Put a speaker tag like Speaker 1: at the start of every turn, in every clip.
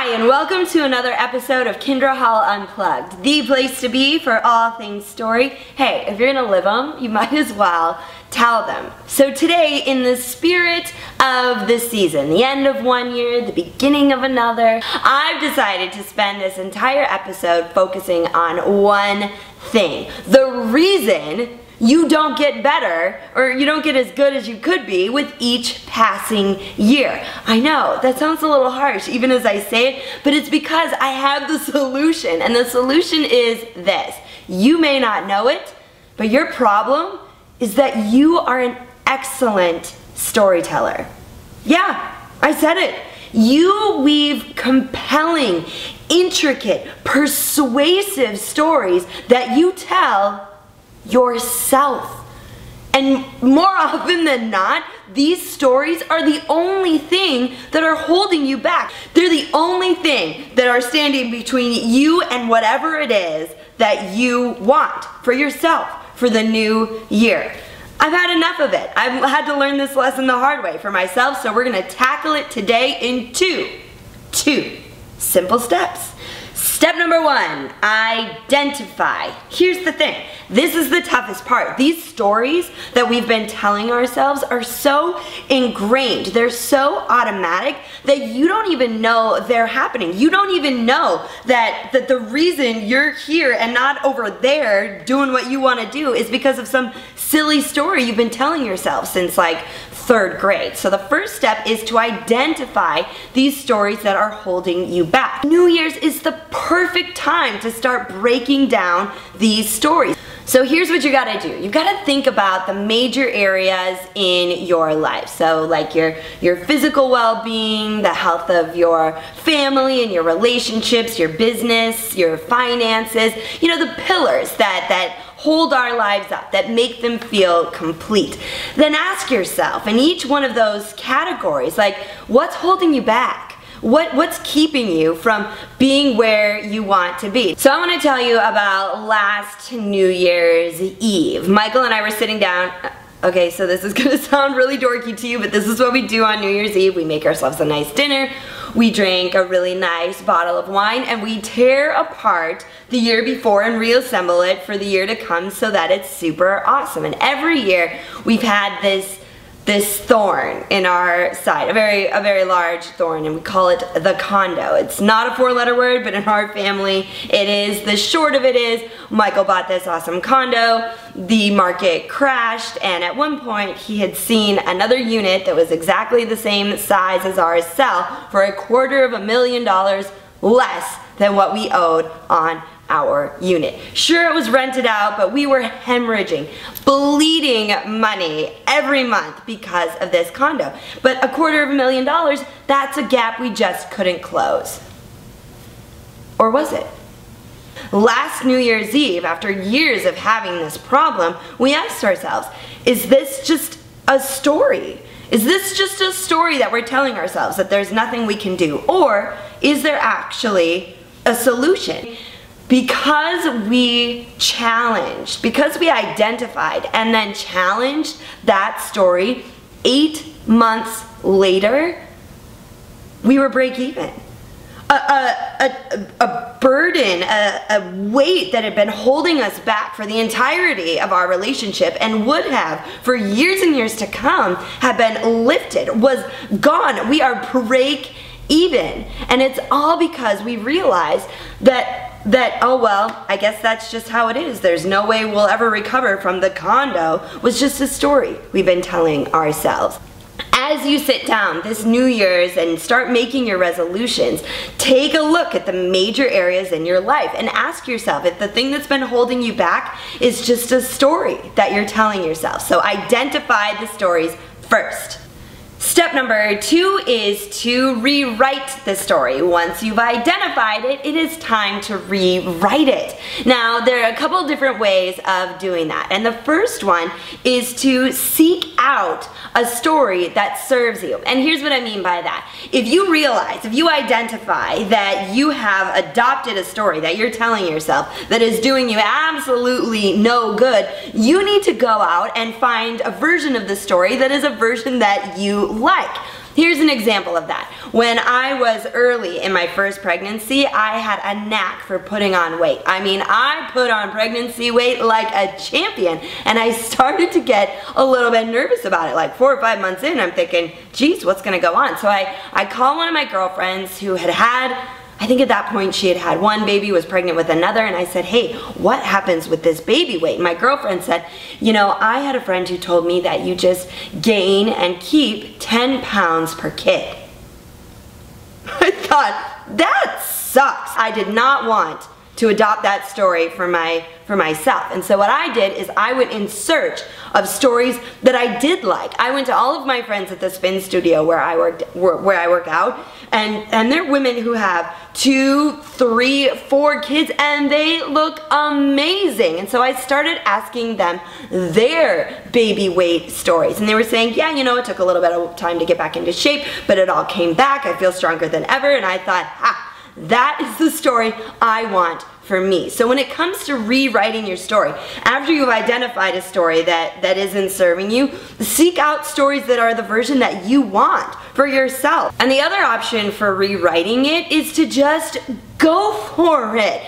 Speaker 1: Hi, and welcome to another episode of Kindra Hall Unplugged, the place to be for all things story. Hey, if you're gonna live them, you might as well tell them. So today, in the spirit of this season, the end of one year, the beginning of another, I've decided to spend this entire episode focusing on one thing. The reason you don't get better, or you don't get as good as you could be with each passing year. I know, that sounds a little harsh even as I say it, but it's because I have the solution, and the solution is this. You may not know it, but your problem is that you are an excellent storyteller. Yeah, I said it. You weave compelling, intricate, persuasive stories that you tell yourself. And more often than not, these stories are the only thing that are holding you back. They're the only thing that are standing between you and whatever it is that you want for yourself for the new year. I've had enough of it. I've had to learn this lesson the hard way for myself, so we're gonna tackle it today in two simple steps. Step number one, identify. Here's the thing, this is the toughest part. These stories that we've been telling ourselves are so ingrained, they're so automatic that you don't even know they're happening. You don't even know that the reason you're here and not over there doing what you want to do is because of some silly story you've been telling yourself since like third grade. So the first step is to identify these stories that are holding you back. New Year's is the perfect time to start breaking down these stories. So here's what you gotta do. You gotta think about the major areas in your life. So like your physical well-being, the health of your family and your relationships, your business, your finances, you know, the pillars that hold our lives up, that make them feel complete. Then ask yourself in each one of those categories, like, what's holding you back? What's keeping you from being where you want to be? So I want to tell you about last New Year's Eve. Michael and I were sitting down. Okay, so this is gonna sound really dorky to you, but this is what we do on New Year's Eve. We make ourselves a nice dinner, we drink a really nice bottle of wine, and we tear apart the year before and reassemble it for the year to come so that it's super awesome. And every year we've had this thorn in our side, a very large thorn, and we call it the condo. It's not a four-letter word, but in our family it is. The short of it is, Michael bought this awesome condo, the market crashed, and at one point he had seen another unit that was exactly the same size as ours sell for $250,000 less than what we owed on our unit. Sure, it was rented out, but we were hemorrhaging, bleeding money every month because of this condo. But $250,000, that's a gap we just couldn't close. Or was it? Last New Year's Eve, after years of having this problem, we asked ourselves, is this just a story? Is this just a story that we're telling ourselves that there's nothing we can do? Or is there actually a solution? Because we challenged, because we identified and then challenged that story, 8 months later, we were break even. A burden, a weight that had been holding us back for the entirety of our relationship and would have for years and years to come have been lifted, was gone. We are break even. And it's all because we realized that oh well, I guess that's just how it is. There's no way we'll ever recover from the condo, was just a story we've been telling ourselves. As you sit down this New Year's and start making your resolutions, take a look at the major areas in your life and ask yourself if the thing that's been holding you back is just a story that you're telling yourself. So identify the stories first. Step number 2 is to rewrite the story. Once you've identified it, it is time to rewrite it. Now, there are a couple different ways of doing that. And the first one is to seek out a story that serves you. And here's what I mean by that. If you realize, if you identify that you have adopted a story that you're telling yourself that is doing you absolutely no good, you need to go out and find a version of the story that is a version that you like. Here's an example of that. When I was early in my first pregnancy, I had a knack for putting on weight. I mean, I put on pregnancy weight like a champion, and I started to get a little bit nervous about it. Like 4 or 5 months in, I'm thinking, geez, what's gonna go on? So I called one of my girlfriends who had I think at that point she had one baby, was pregnant with another, and I said, hey, what happens with this baby weight? And my girlfriend said, you know, I had a friend who told me that you just gain and keep 10 pounds per kid. I thought, that sucks. I did not want to adopt that story for myself. And so what I did is I went in search of stories that I did like. I went to all of my friends at the spin studio where I work out, and they're women who have 2, 3, 4 kids, and they look amazing. And so I started asking them their baby weight stories, and they were saying, yeah, you know, it took a little bit of time to get back into shape, but it all came back. I feel stronger than ever. And I thought, ha, that is the story I want for me. So when it comes to rewriting your story, after you've identified a story that isn't serving you, seek out stories that are the version that you want for yourself. And the other option for rewriting it is to just go for it.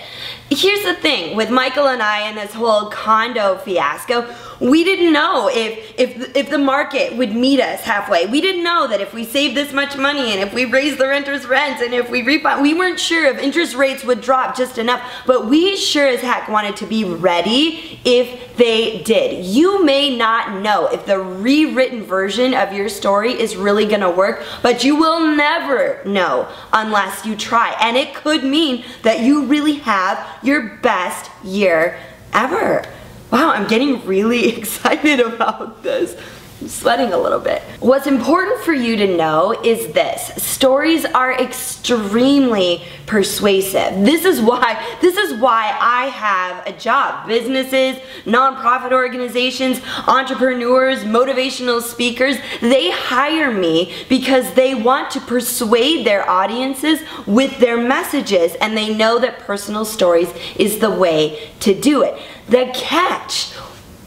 Speaker 1: Here's the thing with Michael and I and this whole condo fiasco, we didn't know if the market would meet us halfway. We didn't know that if we saved this much money and if we raised the renters' rents and if we refi, we weren't sure if interest rates would drop just enough, but we sure as heck wanted to be ready if they did. You may not know if the rewritten version of your story is really gonna work, but you will never know unless you try. And it could mean that you really have your best year ever. Wow, I'm getting really excited about this. I'm sweating a little bit. What's important for you to know is this: stories are extremely persuasive. This is why I have a job. Businesses, nonprofit organizations, entrepreneurs, motivational speakers, they hire me because they want to persuade their audiences with their messages, and they know that personal stories is the way to do it. The catch,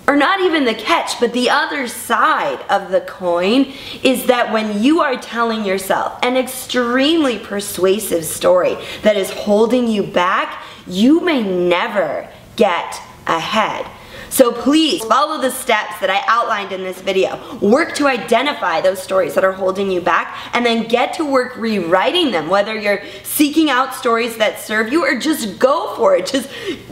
Speaker 1: or not even the catch, but the other side of the coin is that when you are telling yourself an extremely persuasive story that is holding you back, you may never get ahead. So please follow the steps that I outlined in this video. Work to identify those stories that are holding you back, and then get to work rewriting them, whether you're seeking out stories that serve you or just go for it.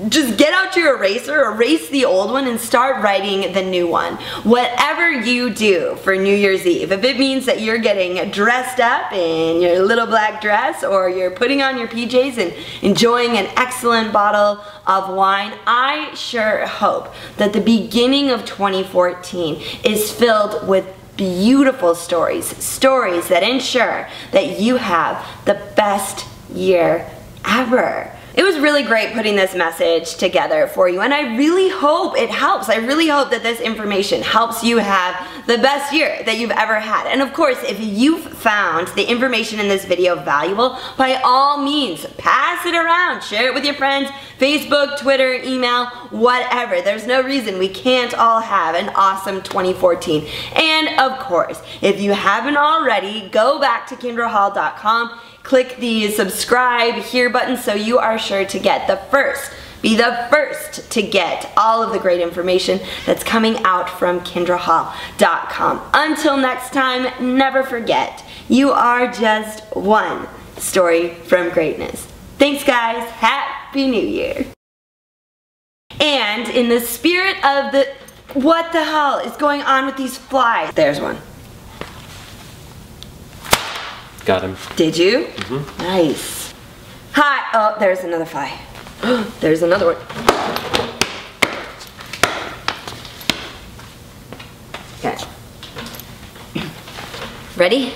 Speaker 1: Just get out your eraser, erase the old one, and start writing the new one. Whatever you do for New Year's Eve, if it means that you're getting dressed up in your little black dress, or you're putting on your PJs and enjoying an excellent bottle of wine, I sure hope that the beginning of 2014 is filled with beautiful stories that ensure that you have the best year ever. It was really great putting this message together for you, and I really hope it helps. I really hope that this information helps you have the best year that you've ever had. And of course, if you've found the information in this video valuable, by all means, pass it around. Share it with your friends, Facebook, Twitter, email, whatever. There's no reason we can't all have an awesome 2014. And of course, if you haven't already, go back to kindrahall.com, click the subscribe here button so you are sure to get be the first to get all of the great information that's coming out from kindrahall.com. Until next time, never forget, you are just one story from greatness. Thanks guys, Happy New Year. And in the spirit of the, what the hell is going on with these flies? There's one.
Speaker 2: Got him.
Speaker 1: Did you? Mm-hmm. Nice. Hi. Oh, there's another fly. There's another one. Okay. Ready?